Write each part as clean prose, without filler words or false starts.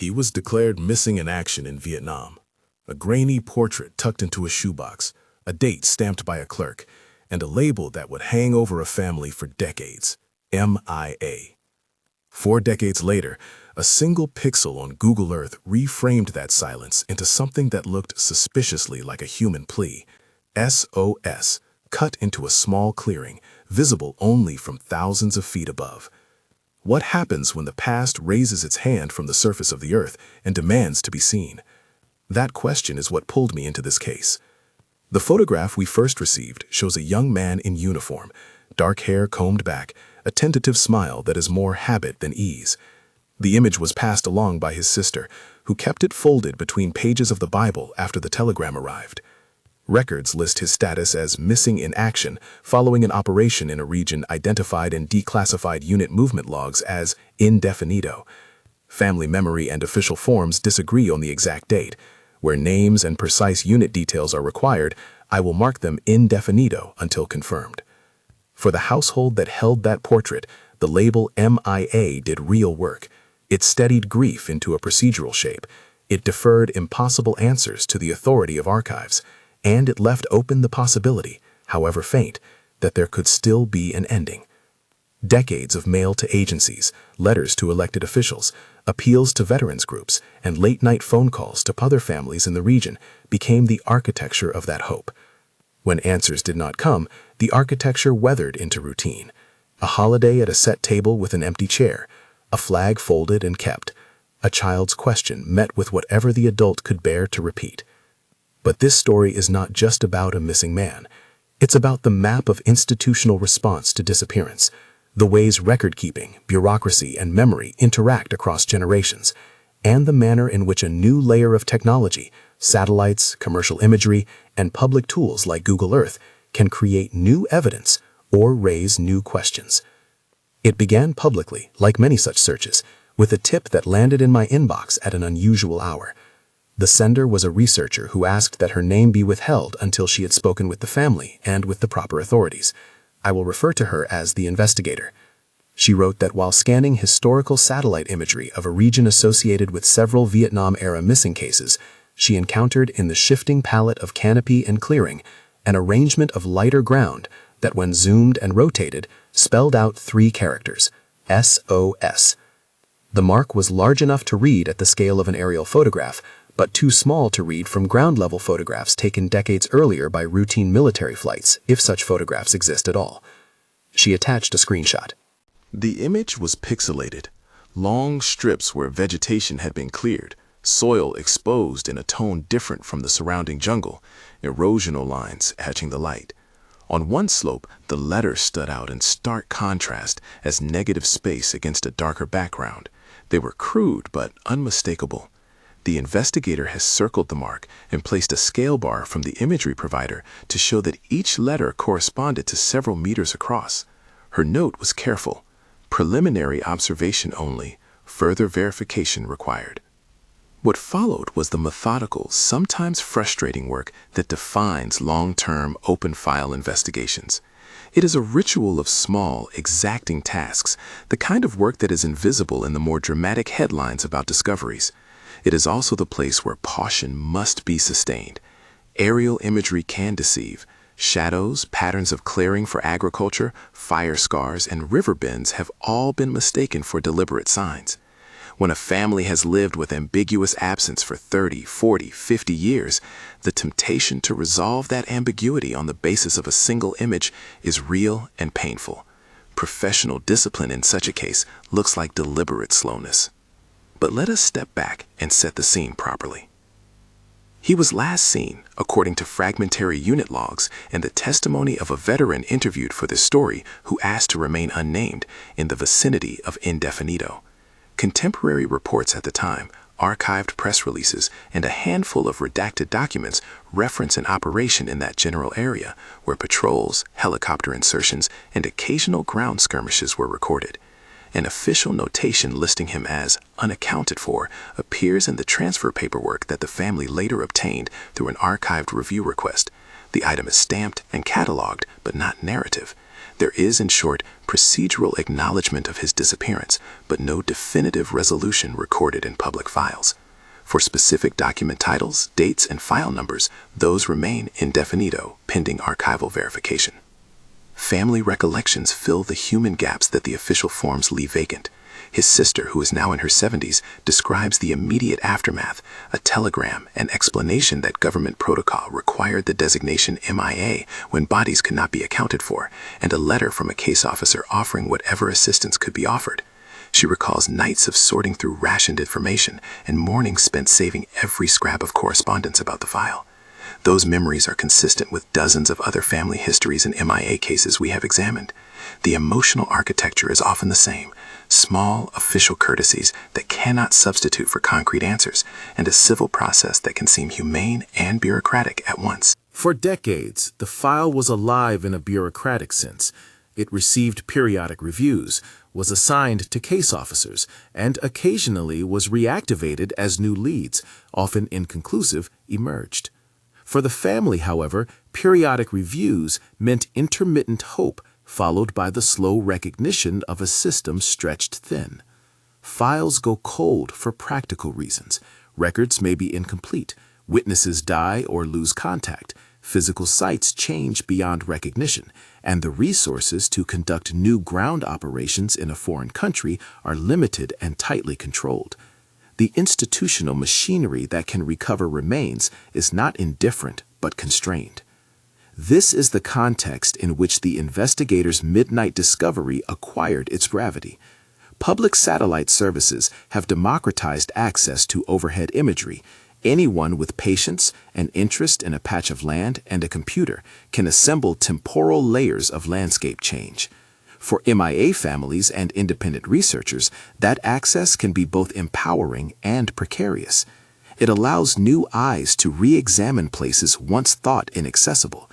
He was declared missing in action in Vietnam. A grainy portrait tucked into a shoebox, a date stamped by a clerk, and a label that would hang over a family for decades. MIA. 4 decades later, a single pixel on Google Earth reframed that silence into something that looked suspiciously like a human plea. SOS, cut into a small clearing, visible only from thousands of feet above. What happens when the past raises its hand from the surface of the Earth and demands to be seen? That question is what pulled me into this case. The photograph we first received shows a young man in uniform, dark hair combed back, a tentative smile that is more habit than ease. The image was passed along by his sister, who kept it folded between pages of the Bible after the telegram arrived. Records list his status as missing in action following an operation in a region identified in declassified unit movement logs as indefinido. Family memory and official forms disagree on the exact date. Where names and precise unit details are required, I will mark them indefinido until confirmed. For the household that held that portrait, the label MIA did real work. It steadied grief into a procedural shape. It deferred impossible answers to the authority of archives. And it left open the possibility, however faint, that there could still be an ending. Decades of mail to agencies, letters to elected officials, appeals to veterans groups, and late-night phone calls to other families in the region became the architecture of that hope. When answers did not come, the architecture weathered into routine. A holiday at a set table with an empty chair, a flag folded and kept, a child's question met with whatever the adult could bear to repeat. But this story is not just about a missing man. It's about the map of institutional response to disappearance, the ways record-keeping, bureaucracy, and memory interact across generations, and the manner in which a new layer of technology, satellites, commercial imagery, and public tools like Google Earth can create new evidence or raise new questions. It began publicly, like many such searches, with a tip that landed in my inbox at an unusual hour. The sender was a researcher who asked that her name be withheld until she had spoken with the family and with the proper authorities. I will refer to her as the investigator. She wrote that while scanning historical satellite imagery of a region associated with several Vietnam-era missing cases, she encountered in the shifting palette of canopy and clearing an arrangement of lighter ground that, when zoomed and rotated, spelled out 3 characters: SOS. The mark was large enough to read at the scale of an aerial photograph, but too small to read from ground-level photographs taken decades earlier by routine military flights, if such photographs exist at all. She attached a screenshot. The image was pixelated, long strips where vegetation had been cleared, soil exposed in a tone different from the surrounding jungle, erosional lines etching the light. On one slope, the letters stood out in stark contrast as negative space against a darker background. They were crude but unmistakable. The investigator has circled the mark and placed a scale bar from the imagery provider to show that each letter corresponded to several meters across. Her note was careful. Preliminary observation only, further verification required. What followed was the methodical, sometimes frustrating work that defines long-term open-file investigations. It is a ritual of small, exacting tasks, the kind of work that is invisible in the more dramatic headlines about discoveries. It is also the place where caution must be sustained. Aerial imagery can deceive. Shadows, patterns of clearing for agriculture, fire scars, and river bends have all been mistaken for deliberate signs. When a family has lived with ambiguous absence for 30, 40, 50 years, the temptation to resolve that ambiguity on the basis of a single image is real and painful. Professional discipline in such a case looks like deliberate slowness. But let us step back and set the scene properly. He was last seen, according to fragmentary unit logs and the testimony of a veteran interviewed for this story who asked to remain unnamed, in the vicinity of Indefinido. Contemporary reports at the time, archived press releases, and a handful of redacted documents reference an operation in that general area where patrols, helicopter insertions, and occasional ground skirmishes were recorded. An official notation listing him as unaccounted for appears in the transfer paperwork that the family later obtained through an archived review request. The item is stamped and cataloged, but not narrative. There is, in short, procedural acknowledgement of his disappearance, but no definitive resolution recorded in public files. For specific document titles, dates, and file numbers, those remain indefinito, pending archival verification. Family recollections fill the human gaps that the official forms leave vacant. His sister, who is now in her 70s, describes the immediate aftermath, a telegram, an explanation that government protocol required the designation MIA when bodies could not be accounted for, and a letter from a case officer offering whatever assistance could be offered. She recalls nights of sorting through rationed information and mornings spent saving every scrap of correspondence about the file. Those memories are consistent with dozens of other family histories and MIA cases we have examined. The emotional architecture is often the same: small, official courtesies that cannot substitute for concrete answers, and a civil process that can seem humane and bureaucratic at once. For decades, the file was alive in a bureaucratic sense. It received periodic reviews, was assigned to case officers, and occasionally was reactivated as new leads, often inconclusive, emerged. For the family, however, periodic reviews meant intermittent hope, followed by the slow recognition of a system stretched thin. Files go cold for practical reasons. Records may be incomplete. Witnesses die or lose contact. Physical sites change beyond recognition, and the resources to conduct new ground operations in a foreign country are limited and tightly controlled. The institutional machinery that can recover remains is not indifferent but constrained. This is the context in which the investigators' midnight discovery acquired its gravity. Public satellite services have democratized access to overhead imagery. Anyone with patience, an interest in a patch of land, and a computer can assemble temporal layers of landscape change. For MIA families and independent researchers, that access can be both empowering and precarious. It allows new eyes to re-examine places once thought inaccessible.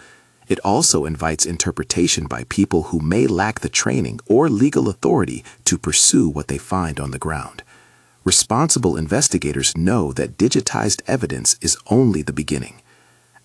It also invites interpretation by people who may lack the training or legal authority to pursue what they find on the ground. Responsible investigators know that digitized evidence is only the beginning.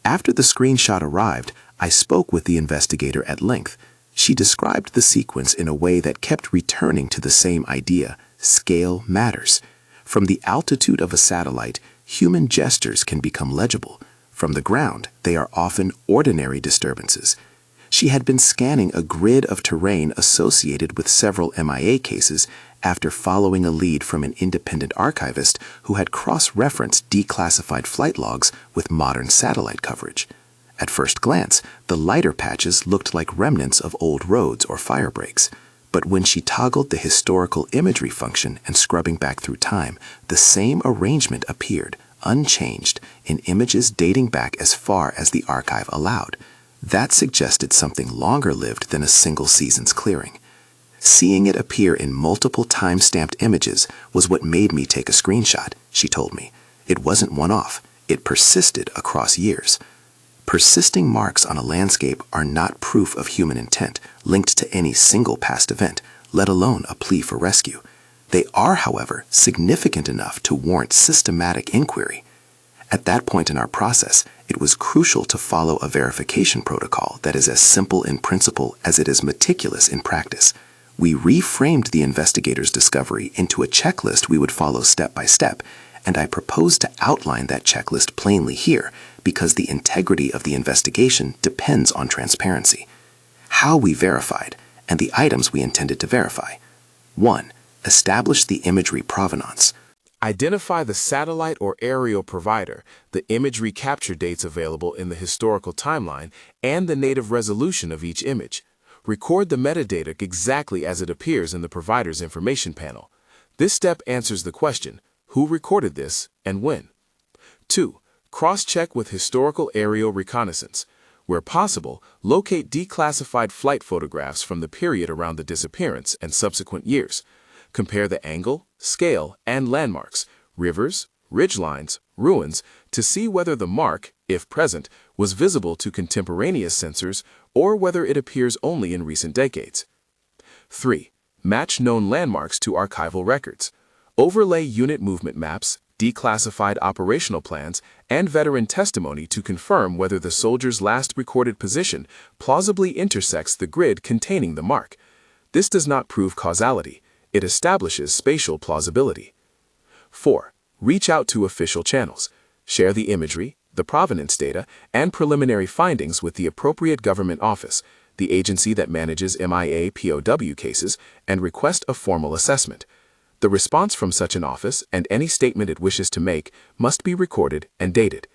After the screenshot arrived, I spoke with the investigator at length. She described the sequence in a way that kept returning to the same idea: scale matters. From the altitude of a satellite, human gestures can become legible. From the ground, they are often ordinary disturbances. She had been scanning a grid of terrain associated with several MIA cases after following a lead from an independent archivist who had cross-referenced declassified flight logs with modern satellite coverage. At first glance, the lighter patches looked like remnants of old roads or fire breaks. But when she toggled the historical imagery function and scrubbing back through time, the same arrangement appeared, unchanged, in images dating back as far as the archive allowed. That suggested something longer-lived than a single season's clearing. Seeing it appear in multiple time-stamped images was what made me take a screenshot, she told me. It wasn't one-off. It persisted across years. Persisting marks on a landscape are not proof of human intent linked to any single past event, let alone a plea for rescue. They are, however, significant enough to warrant systematic inquiry. At that point in our process, it was crucial to follow a verification protocol that is as simple in principle as it is meticulous in practice. We reframed the investigator's discovery into a checklist we would follow step by step, and I proposed to outline that checklist plainly here because the integrity of the investigation depends on transparency. How we verified, and the items we intended to verify. 1. Establish the imagery provenance. Identify the satellite or aerial provider, the imagery capture dates available in the historical timeline, and the native resolution of each image. Record the metadata exactly as it appears in the provider's information panel. This step answers the question, who recorded this and when? 2. Cross-check with historical aerial reconnaissance. Where possible, locate declassified flight photographs from the period around the disappearance and subsequent years. Compare the angle, scale, and landmarks, rivers, ridgelines, ruins, to see whether the mark, if present, was visible to contemporaneous sensors or whether it appears only in recent decades. 3. Match known landmarks to archival records. Overlay unit movement maps, declassified operational plans, and veteran testimony to confirm whether the soldier's last recorded position plausibly intersects the grid containing the mark. This does not prove causality. It establishes spatial plausibility. 4. Reach out to official channels. Share the imagery, the provenance data, and preliminary findings with the appropriate government office, the agency that manages MIA POW cases, and request a formal assessment. The response from such an office and any statement it wishes to make must be recorded and dated.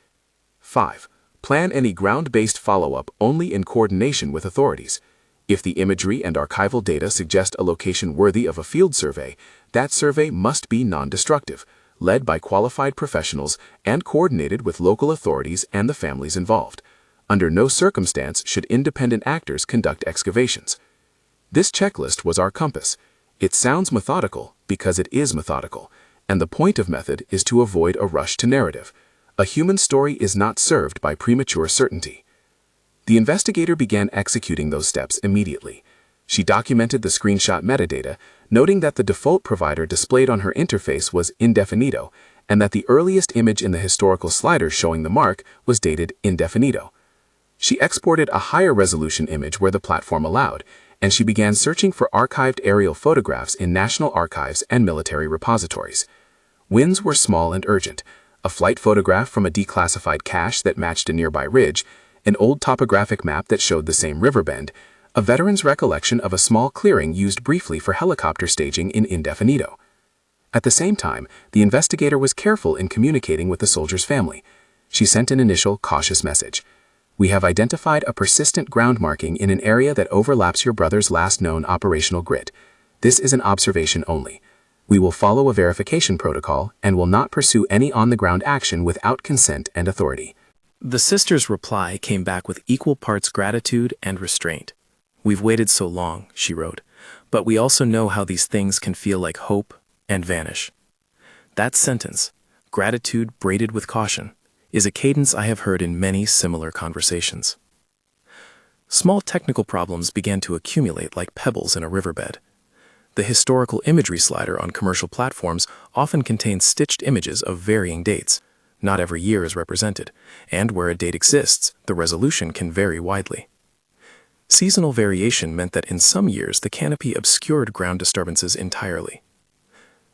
5. Plan any ground-based follow-up only in coordination with authorities. If the imagery and archival data suggest a location worthy of a field survey, that survey must be non-destructive, led by qualified professionals and coordinated with local authorities and the families involved. Under no circumstance should independent actors conduct excavations. This checklist was our compass. It sounds methodical because it is methodical, and the point of method is to avoid a rush to narrative. A human story is not served by premature certainty. The investigator began executing those steps immediately. She documented the screenshot metadata, noting that the default provider displayed on her interface was indefinito, and that the earliest image in the historical slider showing the mark was dated indefinito. She exported a higher resolution image where the platform allowed, and she began searching for archived aerial photographs in national archives and military repositories. Wins were small and urgent: a flight photograph from a declassified cache that matched a nearby ridge, an old topographic map that showed the same river bend, a veteran's recollection of a small clearing used briefly for helicopter staging in indefinito. At the same time, the investigator was careful in communicating with the soldier's family. She sent an initial, cautious message. "We have identified a persistent ground marking in an area that overlaps your brother's last known operational grid. This is an observation only. We will follow a verification protocol and will not pursue any on-the-ground action without consent and authority." The sister's reply came back with equal parts gratitude and restraint. "We've waited so long," she wrote, "but we also know how these things can feel like hope and vanish." That sentence, gratitude braided with caution, is a cadence I have heard in many similar conversations. Small technical problems began to accumulate like pebbles in a riverbed. The historical imagery slider on commercial platforms often contains stitched images of varying dates. Not every year is represented, and where a date exists, the resolution can vary widely. Seasonal variation meant that in some years the canopy obscured ground disturbances entirely.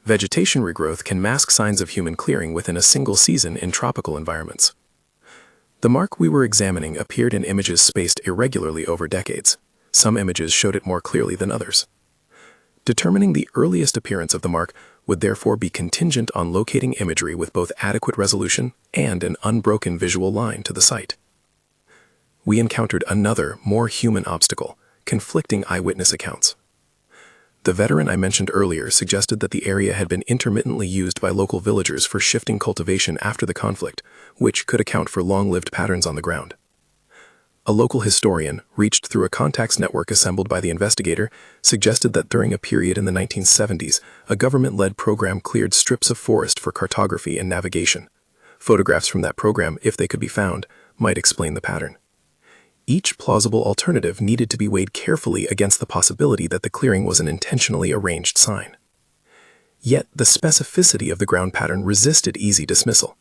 Vegetation regrowth can mask signs of human clearing within a single season in tropical environments. The mark we were examining appeared in images spaced irregularly over decades. Some images showed it more clearly than others. Determining the earliest appearance of the mark would therefore be contingent on locating imagery with both adequate resolution and an unbroken visual line to the site. We encountered another, more human obstacle: conflicting eyewitness accounts. The veteran I mentioned earlier suggested that the area had been intermittently used by local villagers for shifting cultivation after the conflict, which could account for long-lived patterns on the ground. A local historian, reached through a contacts network assembled by the investigator, suggested that during a period in the 1970s, a government-led program cleared strips of forest for cartography and navigation. Photographs from that program, if they could be found, might explain the pattern. Each plausible alternative needed to be weighed carefully against the possibility that the clearing was an intentionally arranged sign. Yet the specificity of the ground pattern resisted easy dismissal.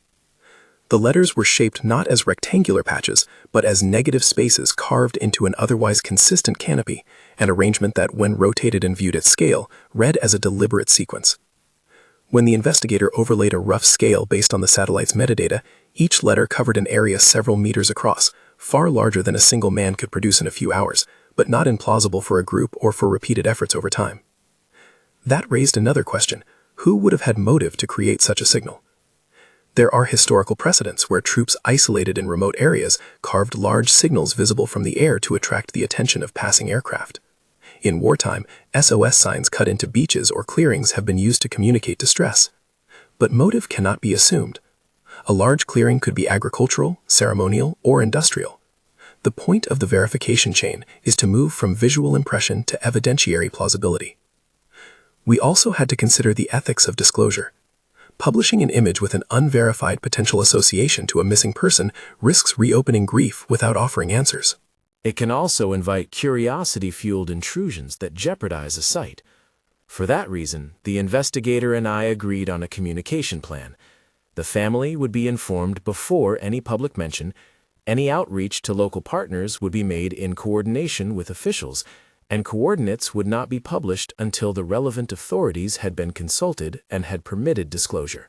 The letters were shaped not as rectangular patches, but as negative spaces carved into an otherwise consistent canopy, an arrangement that, when rotated and viewed at scale, read as a deliberate sequence. When the investigator overlaid a rough scale based on the satellite's metadata, each letter covered an area several meters across, far larger than a single man could produce in a few hours, but not implausible for a group or for repeated efforts over time. That raised another question: who would have had motive to create such a signal? There are historical precedents where troops isolated in remote areas carved large signals visible from the air to attract the attention of passing aircraft. In wartime, SOS signs cut into beaches or clearings have been used to communicate distress. But motive cannot be assumed. A large clearing could be agricultural, ceremonial, or industrial. The point of the verification chain is to move from visual impression to evidentiary plausibility. We also had to consider the ethics of disclosure. Publishing an image with an unverified potential association to a missing person risks reopening grief without offering answers. It can also invite curiosity-fueled intrusions that jeopardize a site. For that reason, the investigator and I agreed on a communication plan. The family would be informed before any public mention. Any outreach to local partners would be made in coordination with officials, and coordinates would not be published until the relevant authorities had been consulted and had permitted disclosure.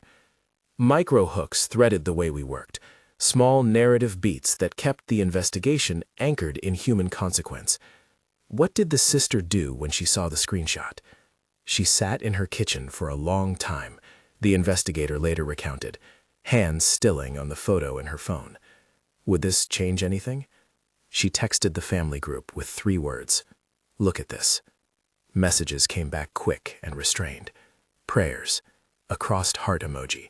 Micro-hooks threaded the way we worked, small narrative beats that kept the investigation anchored in human consequence. What did the sister do when she saw the screenshot? She sat in her kitchen for a long time, the investigator later recounted, hands stilling on the photo in her phone. Would this change anything? She texted the family group with 3 words. Look at this. Messages came back quick and restrained. Prayers, a crossed heart emoji,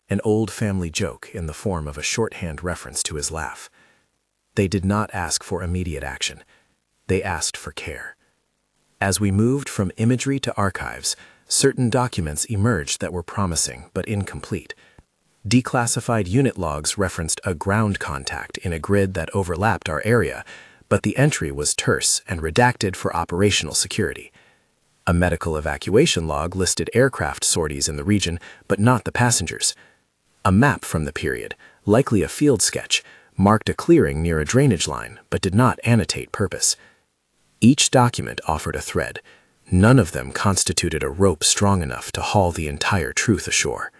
an old family joke in the form of a shorthand reference to his laugh. They did not ask for immediate action. They asked for care. As we moved from imagery to archives, certain documents emerged that were promising but incomplete. Declassified unit logs referenced a ground contact in a grid that overlapped our area, but the entry was terse and redacted for operational security. A medical evacuation log listed aircraft sorties in the region, but not the passengers. A map from the period, likely a field sketch, marked a clearing near a drainage line, but did not annotate purpose. Each document offered a thread. None of them constituted a rope strong enough to haul the entire truth ashore.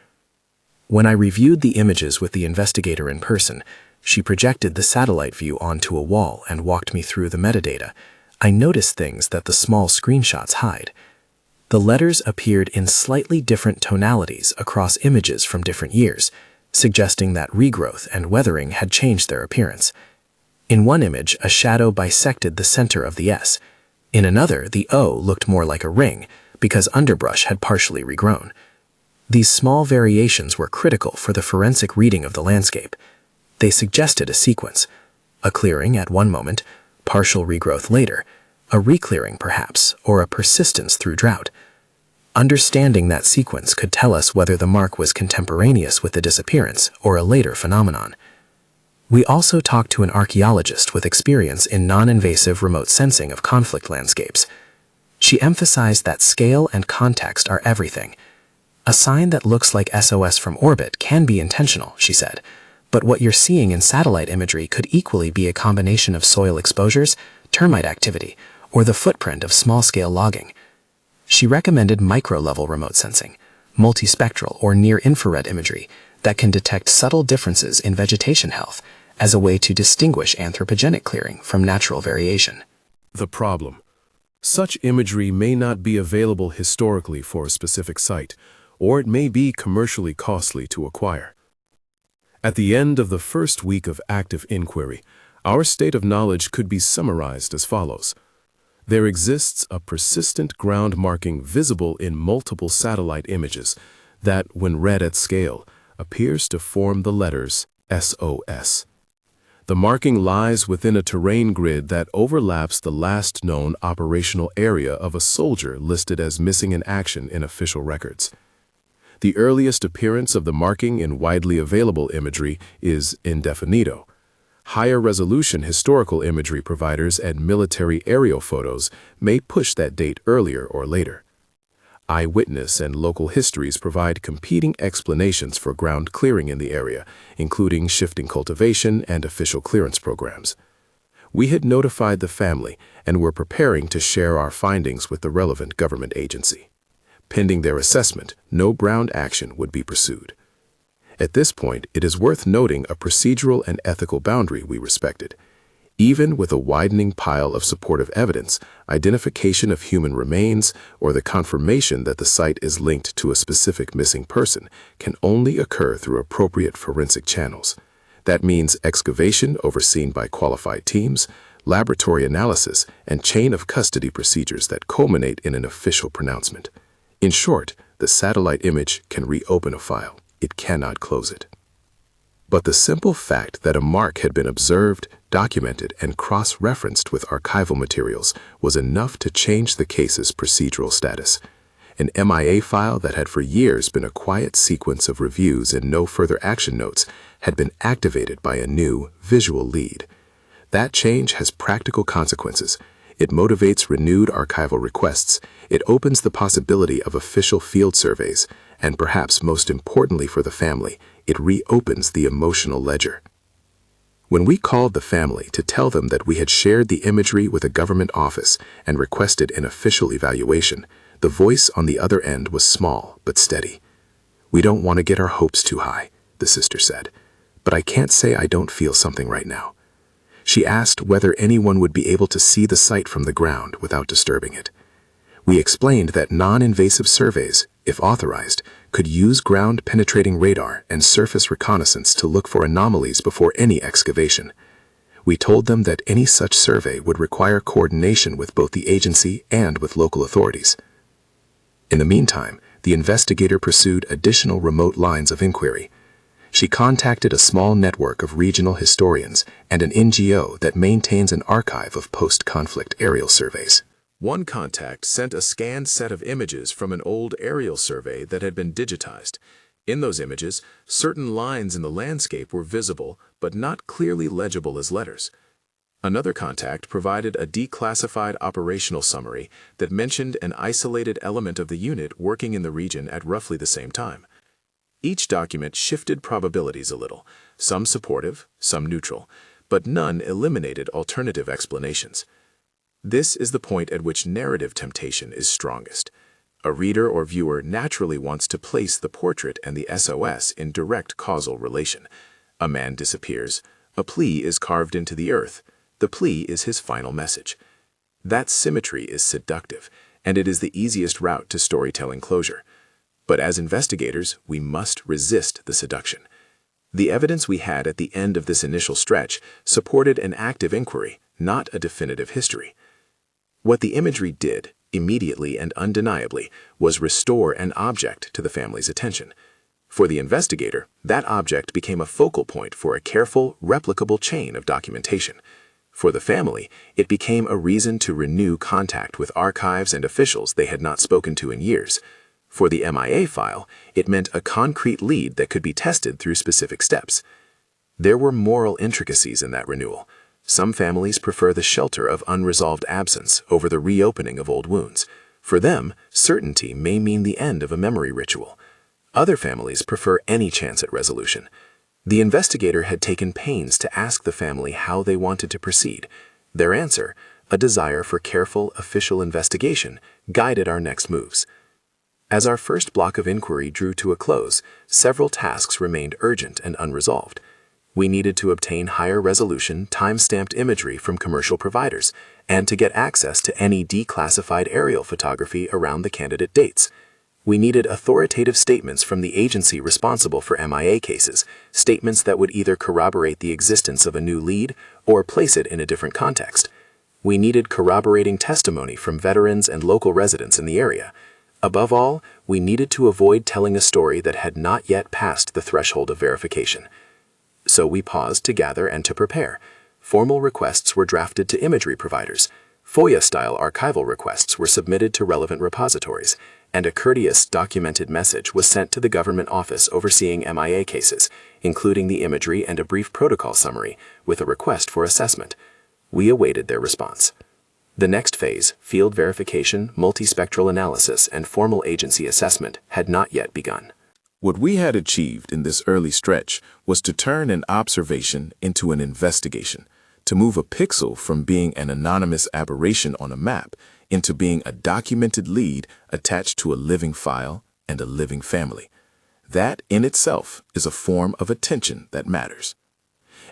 When I reviewed the images with the investigator in person, she projected the satellite view onto a wall and walked me through the metadata. I noticed things that the small screenshots hide. The letters appeared in slightly different tonalities across images from different years, suggesting that regrowth and weathering had changed their appearance. In one image, a shadow bisected the center of the S. In another, the O looked more like a ring, because underbrush had partially regrown. These small variations were critical for the forensic reading of the landscape. They suggested a sequence: a clearing at one moment, partial regrowth later, a reclearing perhaps, or a persistence through drought. Understanding that sequence could tell us whether the mark was contemporaneous with the disappearance or a later phenomenon. We also talked to an archaeologist with experience in non-invasive remote sensing of conflict landscapes. She emphasized that scale and context are everything. A sign that looks like SOS from orbit can be intentional, she said, but what you're seeing in satellite imagery could equally be a combination of soil exposures, termite activity, or the footprint of small-scale logging. She recommended micro-level remote sensing, multispectral or near-infrared imagery that can detect subtle differences in vegetation health as a way to distinguish anthropogenic clearing from natural variation. The problem. Such imagery may not be available historically for a specific site, or it may be commercially costly to acquire. At the end of the first week of active inquiry, our state of knowledge could be summarized as follows. There exists a persistent ground marking visible in multiple satellite images that, when read at scale, appears to form the letters SOS. The marking lies within a terrain grid that overlaps the last known operational area of a soldier listed as missing in action in official records. The earliest appearance of the marking in widely available imagery is indefinito. Higher resolution historical imagery providers and military aerial photos may push that date earlier or later. Eyewitness and local histories provide competing explanations for ground clearing in the area, including shifting cultivation and official clearance programs. We had notified the family and were preparing to share our findings with the relevant government agency. Pending their assessment, no ground action would be pursued. At this point, it is worth noting a procedural and ethical boundary we respected. Even with a widening pile of supportive evidence, identification of human remains or the confirmation that the site is linked to a specific missing person can only occur through appropriate forensic channels. That means excavation overseen by qualified teams, laboratory analysis, and chain of custody procedures that culminate in an official pronouncement. In short, the satellite image can reopen a file. It cannot close it. But the simple fact that a mark had been observed, documented, and cross-referenced with archival materials was enough to change the case's procedural status. An MIA file that had for years been a quiet sequence of reviews and no further action notes had been activated by a new visual lead. That change has practical consequences. It motivates renewed archival requests. It opens the possibility of official field surveys. And perhaps most importantly for the family, it reopens the emotional ledger. When we called the family to tell them that we had shared the imagery with a government office and requested an official evaluation, the voice on the other end was small but steady. "We don't want to get our hopes too high," the sister said, "but I can't say I don't feel something right now." She asked whether anyone would be able to see the site from the ground without disturbing it. We explained that non-invasive surveys, if authorized, could use ground-penetrating radar and surface reconnaissance to look for anomalies before any excavation. We told them that any such survey would require coordination with both the agency and with local authorities. In the meantime, the investigator pursued additional remote lines of inquiry. She contacted a small network of regional historians and an NGO that maintains an archive of post-conflict aerial surveys. One contact sent a scanned set of images from an old aerial survey that had been digitized. In those images, certain lines in the landscape were visible but not clearly legible as letters. Another contact provided a declassified operational summary that mentioned an isolated element of the unit working in the region at roughly the same time. Each document shifted probabilities a little, some supportive, some neutral, but none eliminated alternative explanations. This is the point at which narrative temptation is strongest. A reader or viewer naturally wants to place the portrait and the SOS in direct causal relation. A man disappears. A plea is carved into the earth. The plea is his final message. That symmetry is seductive, and it is the easiest route to storytelling closure. But as investigators, we must resist the seduction. The evidence we had at the end of this initial stretch supported an active inquiry, not a definitive history. What the imagery did, immediately and undeniably, was restore an object to the family's attention. For the investigator, that object became a focal point for a careful, replicable chain of documentation. For the family, it became a reason to renew contact with archives and officials they had not spoken to in years. For the MIA file, it meant a concrete lead that could be tested through specific steps. There were moral intricacies in that renewal. Some families prefer the shelter of unresolved absence over the reopening of old wounds. For them, certainty may mean the end of a memory ritual. Other families prefer any chance at resolution. The investigator had taken pains to ask the family how they wanted to proceed. Their answer, a desire for careful, official investigation, guided our next moves. As our first block of inquiry drew to a close, several tasks remained urgent and unresolved. We needed to obtain higher resolution, time-stamped imagery from commercial providers, and to get access to any declassified aerial photography around the candidate dates. We needed authoritative statements from the agency responsible for MIA cases, statements that would either corroborate the existence of a new lead or place it in a different context. We needed corroborating testimony from veterans and local residents in the area. Above all, we needed to avoid telling a story that had not yet passed the threshold of verification. So we paused to gather and to prepare. Formal requests were drafted to imagery providers. FOIA-style archival requests were submitted to relevant repositories, and a courteous, documented message was sent to the government office overseeing MIA cases, including the imagery and a brief protocol summary with a request for assessment. We awaited their response. The next phase, field verification, multispectral analysis, and formal agency assessment, had not yet begun. What we had achieved in this early stretch was to turn an observation into an investigation, to move a pixel from being an anonymous aberration on a map into being a documented lead attached to a living file and a living family. That in itself is a form of attention that matters.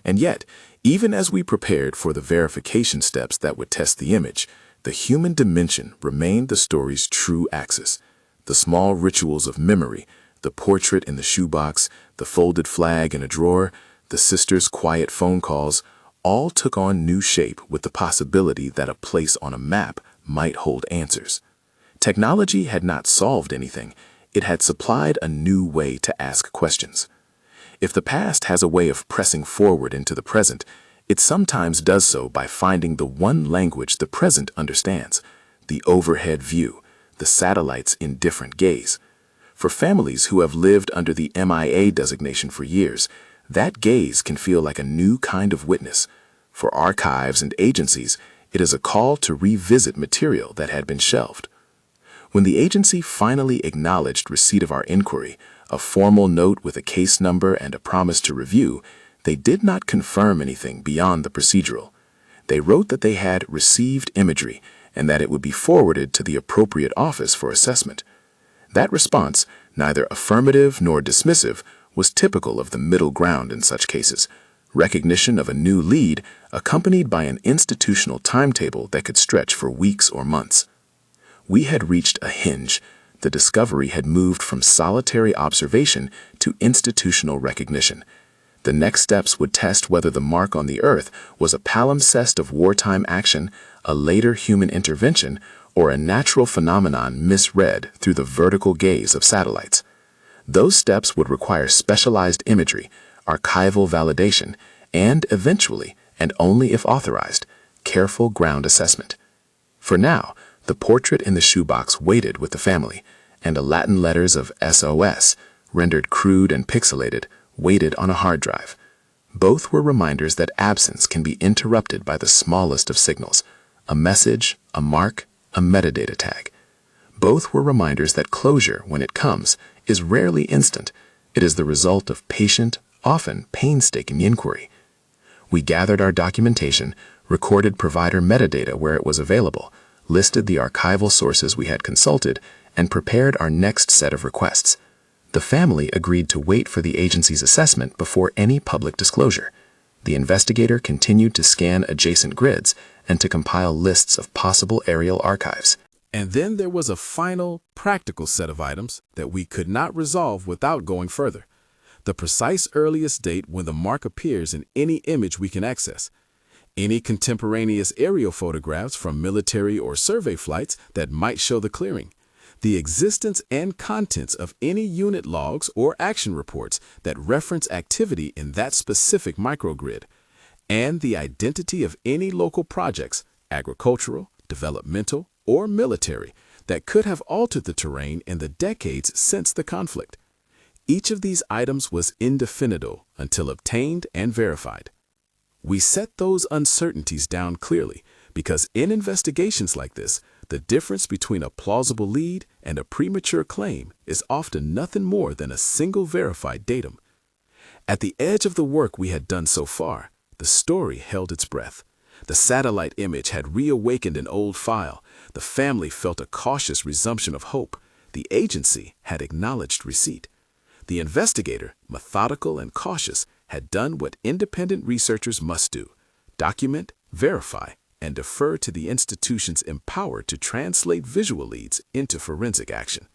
And yet, even as we prepared for the verification steps that would test the image, the human dimension remained the story's true axis. The small rituals of memory, the portrait in the shoebox, the folded flag in a drawer, the sister's quiet phone calls, all took on new shape with the possibility that a place on a map might hold answers. Technology had not solved anything. It had supplied a new way to ask questions. If the past has a way of pressing forward into the present, it sometimes does so by finding the one language the present understands, the overhead view, the satellite's indifferent gaze. For families who have lived under the MIA designation for years, that gaze can feel like a new kind of witness. For archives and agencies, It is a call to revisit material that had been shelved. When the agency finally acknowledged receipt of our inquiry, a formal note with a case number and a promise to review, they did not confirm anything beyond the procedural. They wrote that they had received imagery and that it would be forwarded to the appropriate office for assessment. That response, neither affirmative nor dismissive, was typical of the middle ground in such cases, recognition of a new lead accompanied by an institutional timetable that could stretch for weeks or months. We had reached a hinge. The discovery had moved from solitary observation to institutional recognition. The next steps would test whether the mark on the Earth was a palimpsest of wartime action, a later human intervention, or a natural phenomenon misread through the vertical gaze of satellites. Those steps would require specialized imagery, archival validation, and eventually, and only if authorized, careful ground assessment. For now, the portrait in the shoebox waited with the family, and the Latin letters of SOS, rendered crude and pixelated, waited on a hard drive. Both were reminders that absence can be interrupted by the smallest of signals, a message, a mark, a metadata tag. Both were reminders that closure, when it comes, is rarely instant. It is the result of patient, often painstaking inquiry. We gathered our documentation, recorded provider metadata where it was available, listed the archival sources we had consulted, and prepared our next set of requests. The family agreed to wait for the agency's assessment before any public disclosure. The investigator continued to scan adjacent grids and to compile lists of possible aerial archives. And then there was a final, practical set of items that we could not resolve without going further. The precise earliest date when the mark appears in any image we can access. Any contemporaneous aerial photographs from military or survey flights that might show the clearing. The existence and contents of any unit logs or action reports that reference activity in that specific microgrid. And the identity of any local projects, agricultural, developmental, or military, that could have altered the terrain in the decades since the conflict. Each of these items was indefinable until obtained and verified. We set those uncertainties down clearly because in investigations like this, the difference between a plausible lead and a premature claim is often nothing more than a single verified datum. At the edge of the work we had done so far, the story held its breath. The satellite image had reawakened an old file. The family felt a cautious resumption of hope. The agency had acknowledged receipt. The investigator, methodical and cautious, had done what independent researchers must do: document, verify, and defer to the institutions empowered to translate visual leads into forensic action.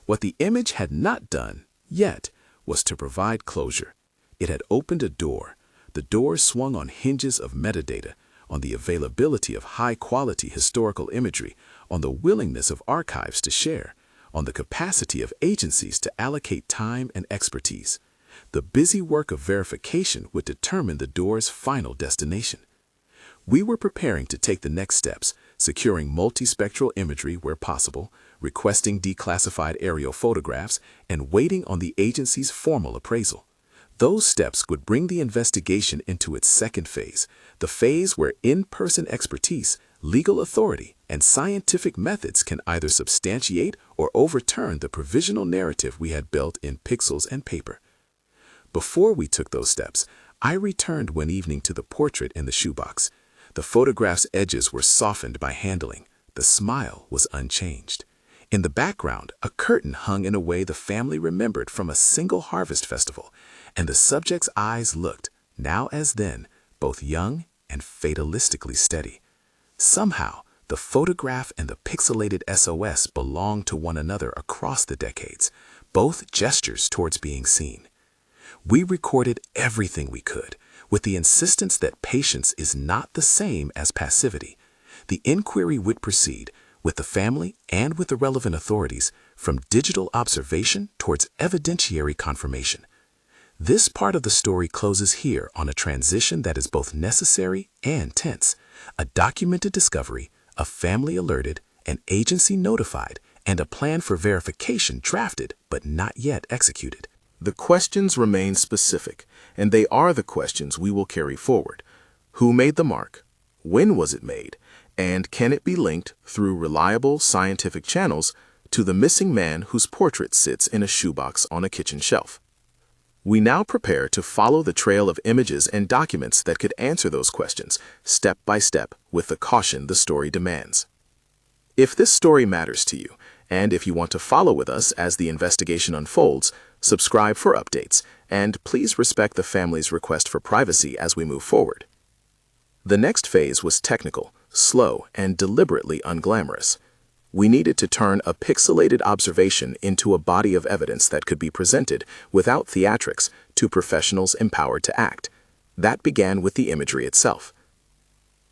What the image had not done yet was to provide closure. It had opened a door. The door swung on hinges of metadata, on the availability of high-quality historical imagery, on the willingness of archives to share, on the capacity of agencies to allocate time and expertise. The busy work of verification would determine the door's final destination. We were preparing to take the next steps, securing multispectral imagery where possible, requesting declassified aerial photographs, and waiting on the agency's formal appraisal. Those steps would bring the investigation into its second phase, the phase where in-person expertise, legal authority, and scientific methods can either substantiate or overturn the provisional narrative we had built in pixels and paper. Before we took those steps, I returned one evening to the portrait in the shoebox. The photograph's edges were softened by handling. The smile was unchanged. In the background, a curtain hung in a way the family remembered from a single harvest festival, and the subject's eyes looked, now as then, both young and fatalistically steady. Somehow, the photograph and the pixelated SOS belonged to one another across the decades, both gestures towards being seen. We recorded everything we could, with the insistence that patience is not the same as passivity. The inquiry would proceed, with the family and with the relevant authorities, from digital observation towards evidentiary confirmation. This part of the story closes here on a transition that is both necessary and tense: a documented discovery, a family alerted, an agency notified, and a plan for verification drafted but not yet executed. The questions remain specific, and they are the questions we will carry forward. Who made the mark? When was it made? And can it be linked through reliable scientific channels to the missing man whose portrait sits in a shoebox on a kitchen shelf? We now prepare to follow the trail of images and documents that could answer those questions, step by step, with the caution the story demands. If this story matters to you, and if you want to follow with us as the investigation unfolds, subscribe for updates, and please respect the family's request for privacy as we move forward. The next phase was technical, slow, and deliberately unglamorous. We needed to turn a pixelated observation into a body of evidence that could be presented without theatrics to professionals empowered to act. That began with the imagery itself.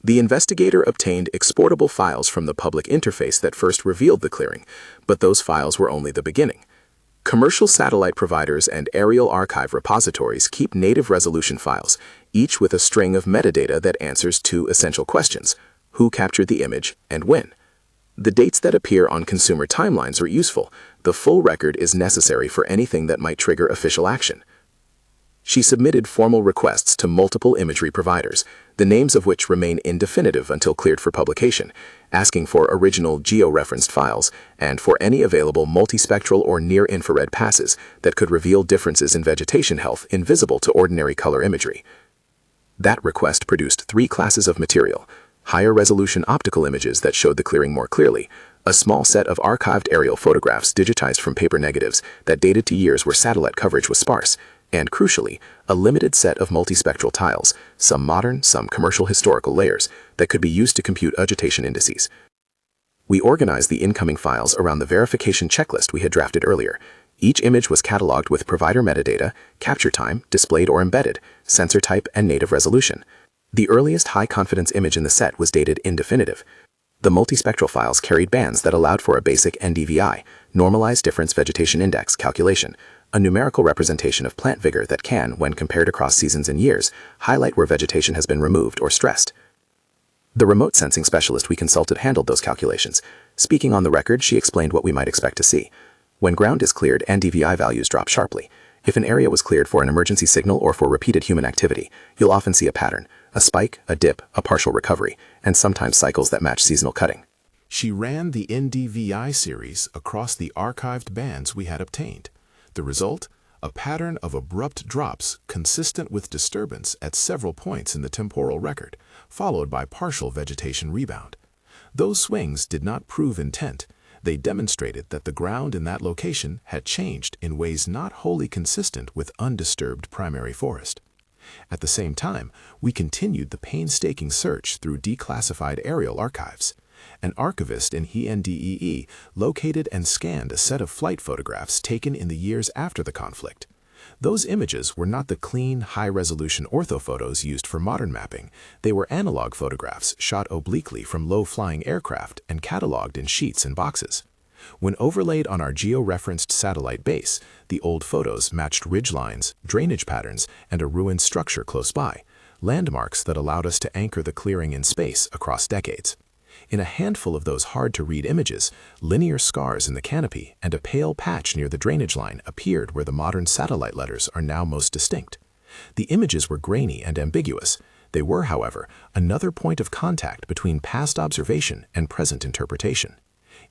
The investigator obtained exportable files from the public interface that first revealed the clearing, but those files were only the beginning. Commercial satellite providers and aerial archive repositories keep native resolution files, each with a string of metadata that answers two essential questions: who captured the image and when? The dates that appear on consumer timelines are useful. The full record is necessary for anything that might trigger official action. She submitted formal requests to multiple imagery providers, the names of which remain indefinitive until cleared for publication, asking for original geo-referenced files and for any available multispectral or near-infrared passes that could reveal differences in vegetation health invisible to ordinary color imagery. That request produced 3 classes of material: higher resolution optical images that showed the clearing more clearly, a small set of archived aerial photographs digitized from paper negatives that dated to years where satellite coverage was sparse, and crucially, a limited set of multispectral tiles, some modern, some commercial historical layers, that could be used to compute agitation indices. We organized the incoming files around the verification checklist we had drafted earlier. Each image was cataloged with provider metadata, capture time, displayed or embedded, sensor type, and native resolution. The earliest high-confidence image in the set was dated indefinitive. The multispectral files carried bands that allowed for a basic NDVI, normalized difference vegetation index, calculation, a numerical representation of plant vigor that can, when compared across seasons and years, highlight where vegetation has been removed or stressed. The remote sensing specialist we consulted handled those calculations. Speaking on the record, she explained what we might expect to see. When ground is cleared, NDVI values drop sharply. If an area was cleared for an emergency signal or for repeated human activity, you'll often see a pattern: a spike, a dip, a partial recovery, and sometimes cycles that match seasonal cutting. She ran the NDVI series across the archived bands we had obtained. The result? A pattern of abrupt drops consistent with disturbance at several points in the temporal record, followed by partial vegetation rebound. Those swings did not prove intent. They demonstrated that the ground in that location had changed in ways not wholly consistent with undisturbed primary forest. At the same time, we continued the painstaking search through declassified aerial archives. An archivist in HENDEE located and scanned a set of flight photographs taken in the years after the conflict. Those images were not the clean, high-resolution orthophotos used for modern mapping. They were analog photographs shot obliquely from low-flying aircraft and cataloged in sheets and boxes. When overlaid on our geo-referenced satellite base, the old photos matched ridgelines, drainage patterns, and a ruined structure close by, landmarks that allowed us to anchor the clearing in space across decades. In a handful of those hard-to-read images, linear scars in the canopy and a pale patch near the drainage line appeared where the modern satellite letters are now most distinct. The images were grainy and ambiguous. They were, however, another point of contact between past observation and present interpretation.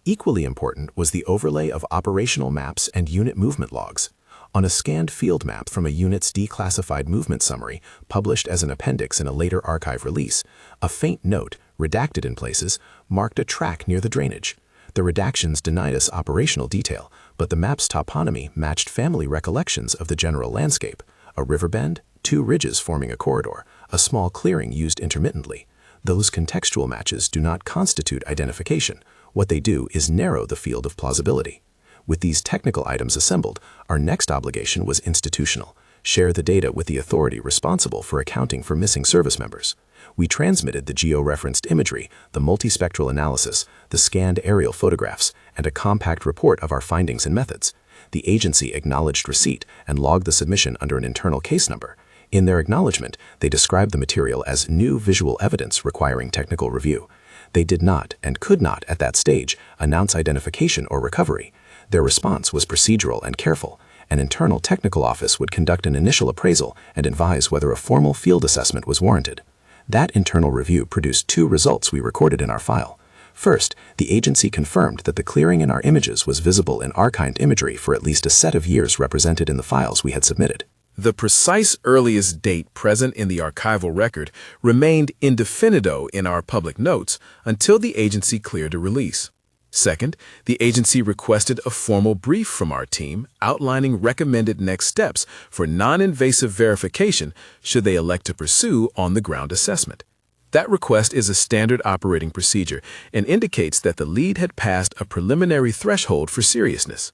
Equally important was the overlay of operational maps and unit movement logs. On a scanned field map from a unit's declassified movement summary, published as an appendix in a later archive release, a faint note, redacted in places, marked a track near the drainage. The redactions denied us operational detail, but the map's toponymy matched family recollections of the general landscape: a river bend, 2 ridges forming a corridor, a small clearing used intermittently. Those contextual matches do not constitute identification. What they do is narrow the field of plausibility. With these technical items assembled, our next obligation was institutional: share the data with the authority responsible for accounting for missing service members. We transmitted the geo-referenced imagery, the multispectral analysis, the scanned aerial photographs, and a compact report of our findings and methods. The agency acknowledged receipt and logged the submission under an internal case number. In their acknowledgement, they described the material as new visual evidence requiring technical review. They did not, and could not at that stage, announce identification or recovery. Their response was procedural and careful. An internal technical office would conduct an initial appraisal and advise whether a formal field assessment was warranted. That internal review produced two results we recorded in our file. First, the agency confirmed that the clearing in our images was visible in archived imagery for at least a set of years represented in the files we had submitted. The precise earliest date present in the archival record remained indefinito in our public notes until the agency cleared a release. Second, the agency requested a formal brief from our team outlining recommended next steps for non-invasive verification should they elect to pursue on-the-ground assessment. That request is a standard operating procedure and indicates that the lead had passed a preliminary threshold for seriousness.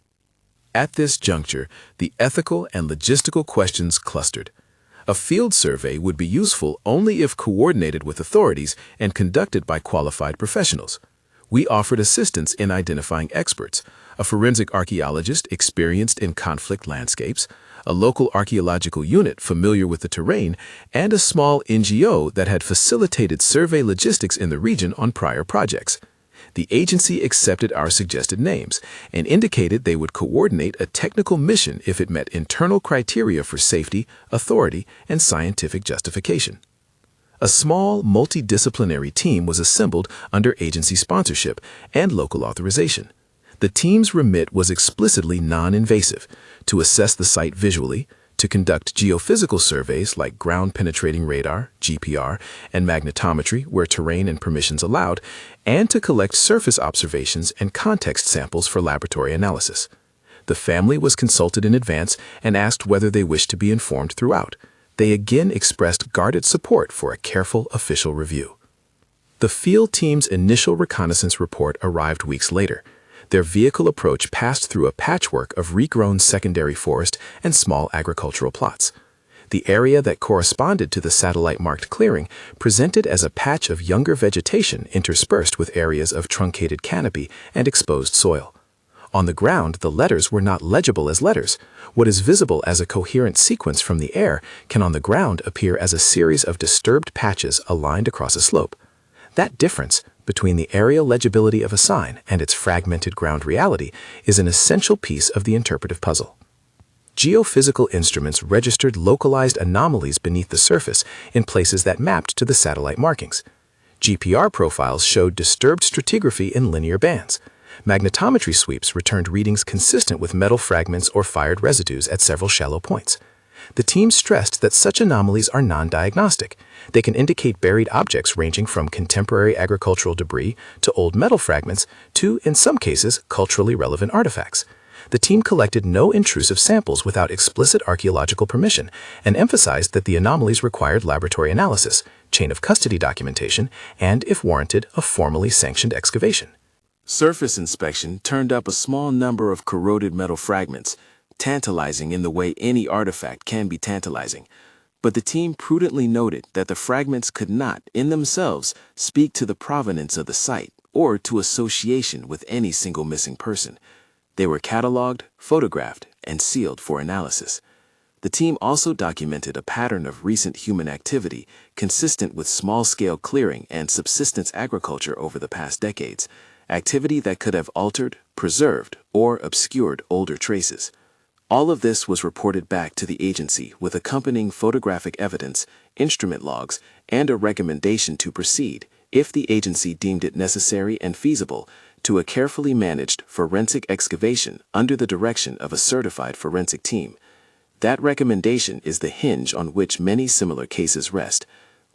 At this juncture, the ethical and logistical questions clustered. A field survey would be useful only if coordinated with authorities and conducted by qualified professionals. We offered assistance in identifying experts, a forensic archaeologist experienced in conflict landscapes, a local archaeological unit familiar with the terrain, and a small NGO that had facilitated survey logistics in the region on prior projects. The agency accepted our suggested names and indicated they would coordinate a technical mission if it met internal criteria for safety, authority, and scientific justification. A small, multidisciplinary team was assembled under agency sponsorship and local authorization. The team's remit was explicitly non-invasive: to assess the site visually, to conduct geophysical surveys like ground-penetrating radar, GPR, and magnetometry where terrain and permissions allowed, and to collect surface observations and context samples for laboratory analysis. The family was consulted in advance and asked whether they wished to be informed throughout. They again expressed guarded support for a careful official review. The field team's initial reconnaissance report arrived weeks later. Their vehicle approach passed through a patchwork of regrown secondary forest and small agricultural plots. The area that corresponded to the satellite-marked clearing presented as a patch of younger vegetation interspersed with areas of truncated canopy and exposed soil. On the ground, the letters were not legible as letters. What is visible as a coherent sequence from the air can on the ground appear as a series of disturbed patches aligned across a slope. That difference between the aerial legibility of a sign and its fragmented ground reality is an essential piece of the interpretive puzzle. Geophysical instruments registered localized anomalies beneath the surface in places that mapped to the satellite markings. GPR profiles showed disturbed stratigraphy in linear bands. Magnetometry sweeps returned readings consistent with metal fragments or fired residues at several shallow points. The team stressed that such anomalies are non-diagnostic. They can indicate buried objects ranging from contemporary agricultural debris to old metal fragments to, in some cases, culturally relevant artifacts. The team collected no intrusive samples without explicit archaeological permission and emphasized that the anomalies required laboratory analysis, chain of custody documentation, and, if warranted, a formally sanctioned excavation. Surface inspection turned up a small number of corroded metal fragments, tantalizing in the way any artifact can be tantalizing. But the team prudently noted that the fragments could not, in themselves, speak to the provenance of the site or to association with any single missing person. They were cataloged, photographed, and sealed for analysis. The team also documented a pattern of recent human activity consistent with small-scale clearing and subsistence agriculture over the past decades, activity that could have altered, preserved, or obscured older traces. All of this was reported back to the agency with accompanying photographic evidence, instrument logs, and a recommendation to proceed, if the agency deemed it necessary and feasible, to a carefully managed forensic excavation under the direction of a certified forensic team. That recommendation is the hinge on which many similar cases rest.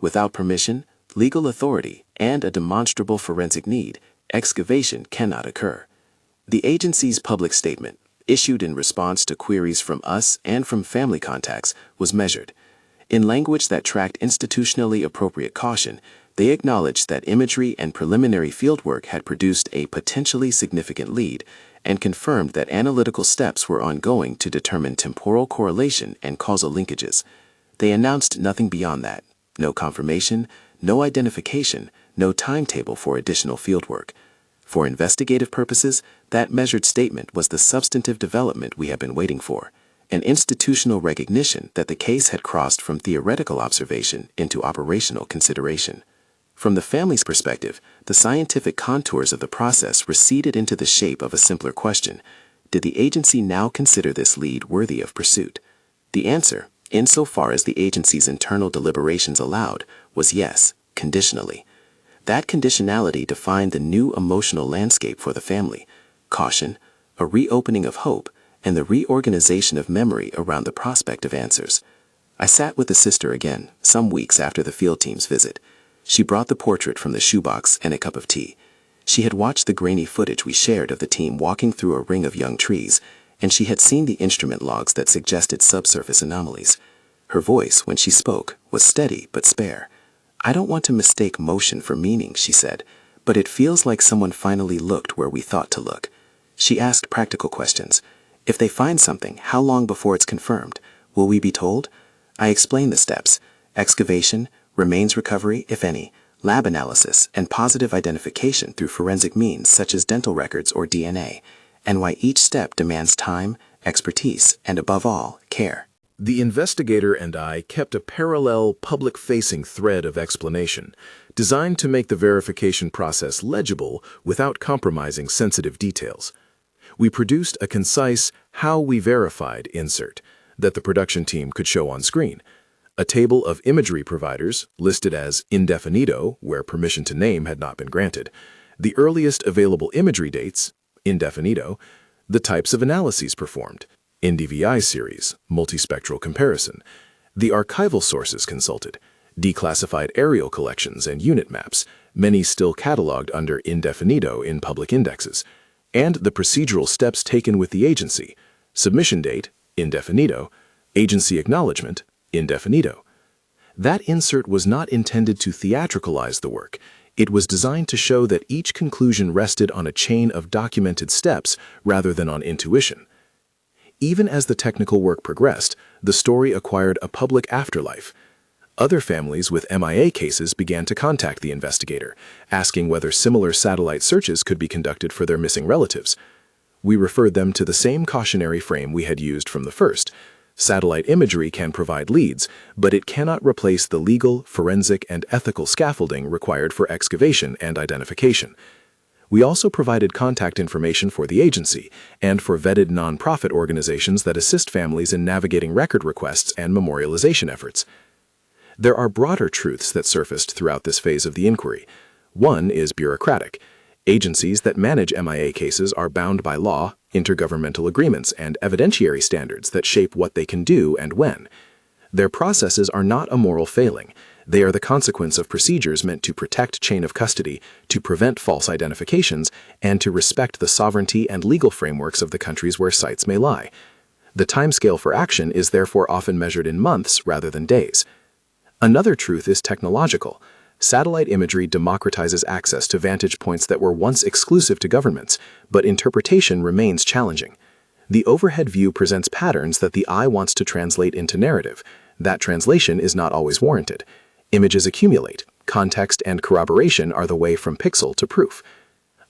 Without permission, legal authority, and a demonstrable forensic need, excavation cannot occur. The agency's public statement, issued in response to queries from us and from family contacts, was measured. In language that tracked institutionally appropriate caution, they acknowledged that imagery and preliminary fieldwork had produced a potentially significant lead and confirmed that analytical steps were ongoing to determine temporal correlation and causal linkages. They announced nothing beyond that: no confirmation, no identification, no timetable for additional fieldwork. For investigative purposes, that measured statement was the substantive development we have been waiting for, an institutional recognition that the case had crossed from theoretical observation into operational consideration. From the family's perspective, the scientific contours of the process receded into the shape of a simpler question: did the agency now consider this lead worthy of pursuit? The answer, insofar as the agency's internal deliberations allowed, was yes, conditionally. That conditionality defined the new emotional landscape for the family: caution, a reopening of hope, and the reorganization of memory around the prospect of answers. I sat with the sister again, some weeks after the field team's visit. She brought the portrait from the shoebox and a cup of tea. She had watched the grainy footage we shared of the team walking through a ring of young trees, and she had seen the instrument logs that suggested subsurface anomalies. Her voice, when she spoke, was steady but spare. "I don't want to mistake motion for meaning," she said, "but it feels like someone finally looked where we thought to look." She asked practical questions. "If they find something, how long before it's confirmed? Will we be told?" I explained the steps: excavation, remains recovery, if any, lab analysis, and positive identification through forensic means such as dental records or DNA, and why each step demands time, expertise, and above all, care. The investigator and I kept a parallel, public-facing thread of explanation, designed to make the verification process legible without compromising sensitive details. We produced a concise "How We Verified" insert that the production team could show on screen, a table of imagery providers listed as indefinito, where permission to name had not been granted, the earliest available imagery dates, indefinito, the types of analyses performed, NDVI series, multispectral comparison, the archival sources consulted, declassified aerial collections and unit maps, many still cataloged under indefinito in public indexes, and the procedural steps taken with the agency: submission date, indefinito, agency acknowledgement, indefinito. That insert was not intended to theatricalize the work. It was designed to show that each conclusion rested on a chain of documented steps rather than on intuition. Even as the technical work progressed, the story acquired a public afterlife. Other families with MIA cases began to contact the investigator, asking whether similar satellite searches could be conducted for their missing relatives. We referred them to the same cautionary frame we had used from the first. Satellite imagery can provide leads, but it cannot replace the legal, forensic, and ethical scaffolding required for excavation and identification. We also provided contact information for the agency and for vetted nonprofit organizations that assist families in navigating record requests and memorialization efforts. There are broader truths that surfaced throughout this phase of the inquiry. One is bureaucratic. Agencies that manage MIA cases are bound by law, intergovernmental agreements, and evidentiary standards that shape what they can do and when. Their processes are not a moral failing. They are the consequence of procedures meant to protect chain of custody, to prevent false identifications, and to respect the sovereignty and legal frameworks of the countries where sites may lie. The timescale for action is therefore often measured in months rather than days. Another truth is technological. Satellite imagery democratizes access to vantage points that were once exclusive to governments, but interpretation remains challenging. The overhead view presents patterns that the eye wants to translate into narrative. That translation is not always warranted. Images accumulate. Context and corroboration are the way from pixel to proof.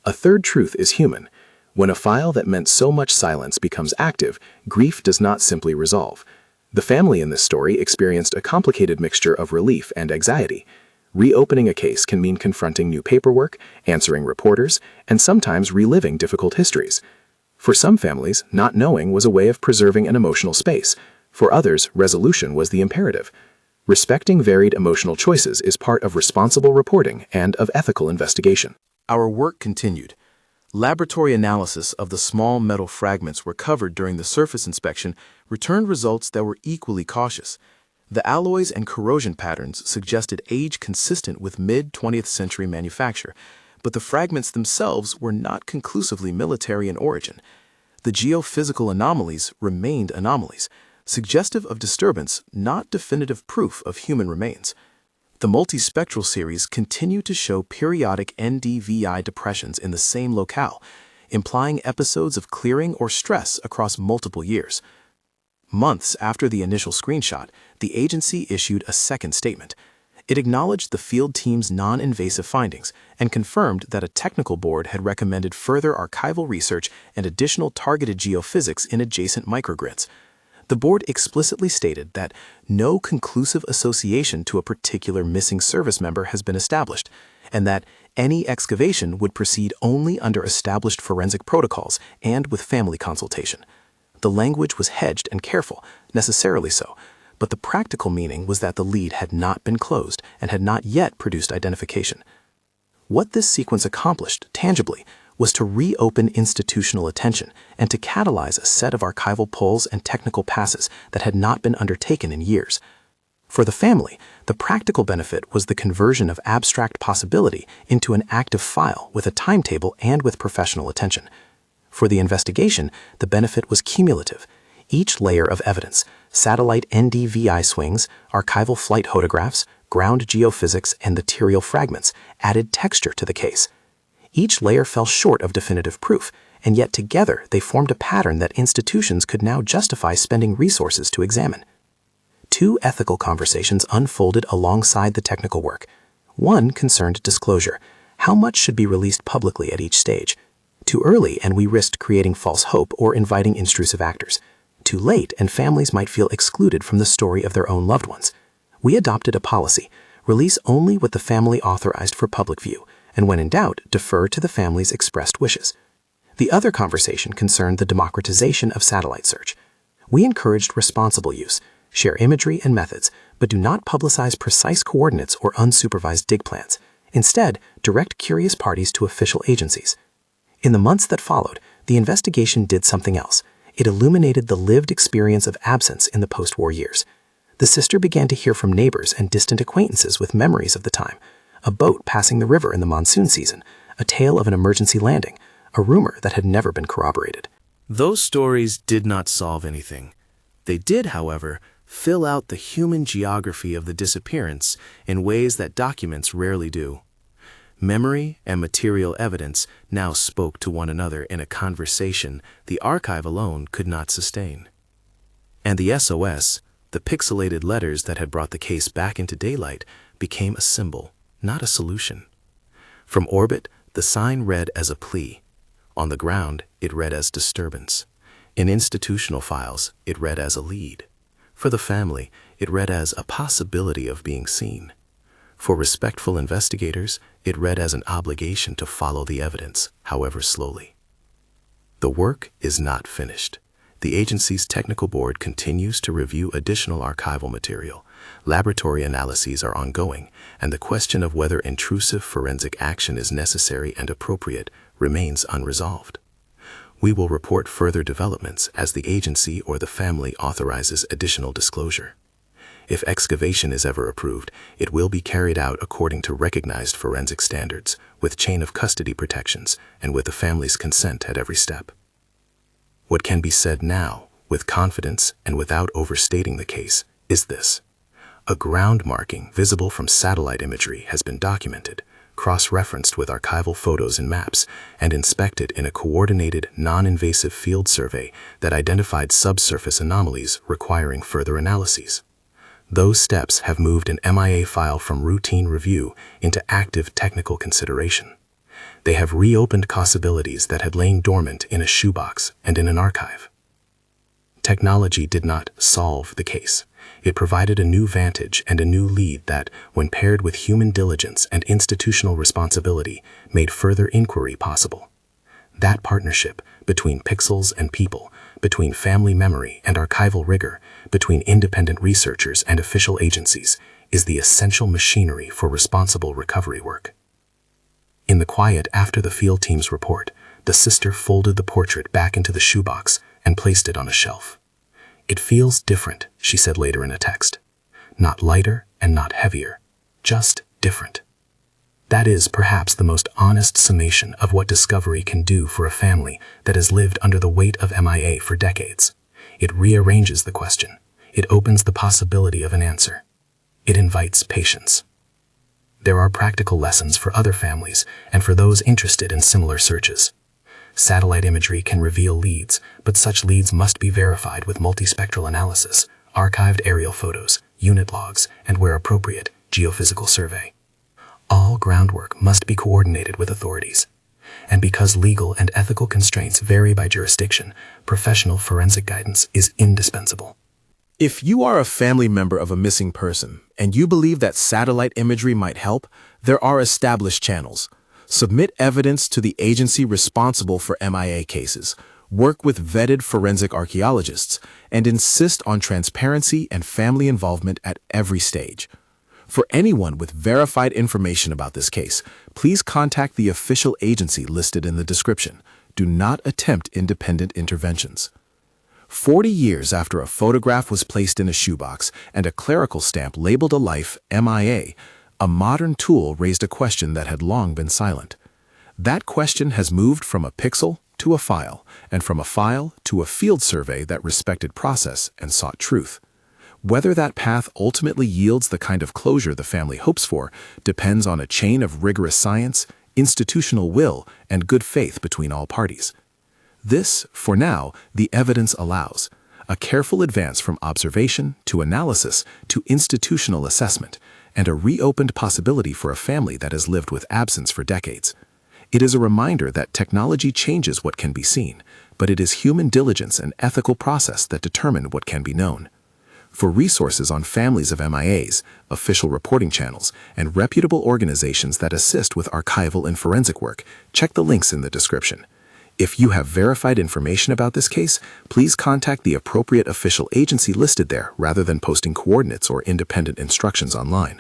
A third truth is human. When a file that meant so much silence becomes active, grief does not simply resolve. The family in this story experienced a complicated mixture of relief and anxiety. Reopening a case can mean confronting new paperwork, answering reporters, and sometimes reliving difficult histories. For some families, not knowing was a way of preserving an emotional space. For others, resolution was the imperative. Respecting varied emotional choices is part of responsible reporting and of ethical investigation. Our work continued. Laboratory analysis of the small metal fragments recovered during the surface inspection returned results that were equally cautious. The alloys and corrosion patterns suggested age consistent with mid-20th century manufacture, but the fragments themselves were not conclusively military in origin. The geophysical anomalies remained anomalies, suggestive of disturbance, not definitive proof of human remains. The multispectral series continued to show periodic NDVI depressions in the same locale, implying episodes of clearing or stress across multiple years. Months after the initial screenshot, the agency issued a second statement. It acknowledged the field team's non-invasive findings and confirmed that a technical board had recommended further archival research and additional targeted geophysics in adjacent microgrids. The board explicitly stated that no conclusive association to a particular missing service member has been established, and that any excavation would proceed only under established forensic protocols and with family consultation. The language was hedged and careful, necessarily so, but the practical meaning was that the lead had not been closed and had not yet produced identification. What this sequence accomplished, tangibly, was to reopen institutional attention and to catalyze a set of archival polls and technical passes that had not been undertaken in years. For the family, the practical benefit was the conversion of abstract possibility into an active file with a timetable and with professional attention. For the investigation, the benefit was cumulative. Each layer of evidence, satellite NDVI swings, archival flight photographs, ground geophysics, and material fragments, added texture to the case. Each layer fell short of definitive proof, and yet together they formed a pattern that institutions could now justify spending resources to examine. Two ethical conversations unfolded alongside the technical work. One concerned disclosure. How much should be released publicly at each stage? Too early, and we risked creating false hope or inviting intrusive actors. Too late, and families might feel excluded from the story of their own loved ones. We adopted a policy: release only what the family authorized for public view, and when in doubt, defer to the family's expressed wishes. The other conversation concerned the democratization of satellite search. We encouraged responsible use, share imagery and methods, but do not publicize precise coordinates or unsupervised dig plans. Instead, direct curious parties to official agencies. In the months that followed, the investigation did something else. It illuminated the lived experience of absence in the post-war years. The sister began to hear from neighbors and distant acquaintances with memories of the time. A boat passing the river in the monsoon season, a tale of an emergency landing, a rumor that had never been corroborated. Those stories did not solve anything. They did, however, fill out the human geography of the disappearance in ways that documents rarely do. Memory and material evidence now spoke to one another in a conversation the archive alone could not sustain. And the SOS, the pixelated letters that had brought the case back into daylight, became a symbol, not a solution. From orbit, the sign read as a plea. On the ground, it read as disturbance. In institutional files, it read as a lead. For the family, it read as a possibility of being seen. For respectful investigators, it read as an obligation to follow the evidence, however slowly. The work is not finished. The agency's technical board continues to review additional archival material. Laboratory analyses are ongoing, and the question of whether intrusive forensic action is necessary and appropriate remains unresolved. We will report further developments as the agency or the family authorizes additional disclosure. If excavation is ever approved, it will be carried out according to recognized forensic standards, with chain of custody protections and with the family's consent at every step. What can be said now, with confidence and without overstating the case, is this. A ground marking visible from satellite imagery has been documented, cross-referenced with archival photos and maps, and inspected in a coordinated, non-invasive field survey that identified subsurface anomalies requiring further analyses. Those steps have moved an MIA file from routine review into active technical consideration. They have reopened possibilities that had lain dormant in a shoebox and in an archive. Technology did not solve the case. It provided a new vantage and a new lead that, when paired with human diligence and institutional responsibility, made further inquiry possible. That partnership between pixels and people, between family memory and archival rigor, between independent researchers and official agencies, is the essential machinery for responsible recovery work. In the quiet after the field team's report, the sister folded the portrait back into the shoebox and placed it on a shelf. "It feels different," she said later in a text. "Not lighter and not heavier, just different." That is perhaps the most honest summation of what discovery can do for a family that has lived under the weight of MIA for decades. It rearranges the question. It opens the possibility of an answer. It invites patience. There are practical lessons for other families and for those interested in similar searches. Satellite imagery can reveal leads, but such leads must be verified with multispectral analysis, archived aerial photos, unit logs, and where appropriate, geophysical survey. All groundwork must be coordinated with authorities. And because legal and ethical constraints vary by jurisdiction, professional forensic guidance is indispensable. If you are a family member of a missing person and you believe that satellite imagery might help, there are established channels. Submit evidence to the agency responsible for MIA cases. Work with vetted forensic archaeologists, and insist on transparency and family involvement at every stage. For anyone with verified information about this case, please contact the official agency listed in the description. Do not attempt independent interventions. 40 years after a photograph was placed in a shoebox and a clerical stamp labeled a life MIA, a modern tool raised a question that had long been silent. That question has moved from a pixel to a file, and from a file to a field survey that respected process and sought truth. Whether that path ultimately yields the kind of closure the family hopes for depends on a chain of rigorous science, institutional will, and good faith between all parties. This, for now, the evidence allows. A careful advance from observation to analysis to institutional assessment, and a reopened possibility for a family that has lived with absence for decades. It is a reminder that technology changes what can be seen, but it is human diligence and ethical process that determine what can be known. For resources on families of MIAs, official reporting channels, and reputable organizations that assist with archival and forensic work, check the links in the description. If you have verified information about this case, please contact the appropriate official agency listed there rather than posting coordinates or independent instructions online.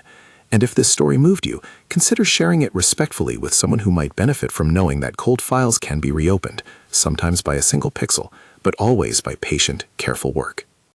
And if this story moved you, consider sharing it respectfully with someone who might benefit from knowing that cold files can be reopened, sometimes by a single pixel, but always by patient, careful work.